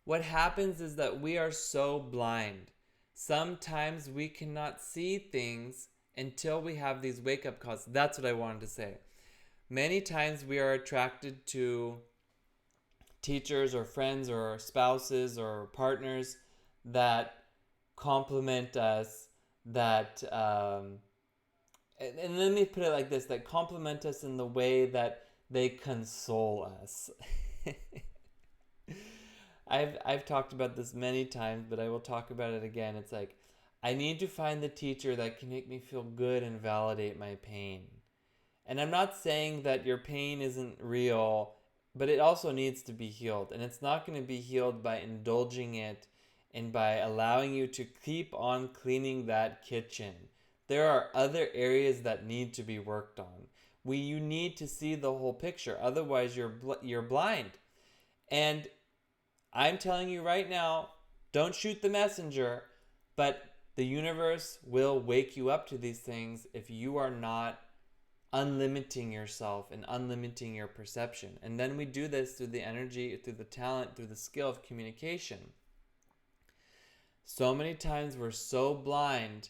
What happens is that we are so blind. Sometimes we cannot see things until we have these wake up calls. That's what I wanted to say. Many times we are attracted to teachers or friends or spouses or partners that compliment us, that and let me put it like this, that compliment us in the way that they console us. I've talked about this many times, but I will talk about it again. It's like I need to find the teacher that can make me feel good and validate my pain. And I'm not saying that your pain isn't real, but it also needs to be healed. And it's not going to be healed by indulging it and by allowing you to keep on cleaning that kitchen. There are other areas that need to be worked on. You need to see the whole picture. Otherwise, you're blind. And I'm telling you right now, don't shoot the messenger, but the universe will wake you up to these things if you are not unlimiting yourself and unlimiting your perception. And then we do this through the energy, through the talent, through the skill of communication. So many times we're so blind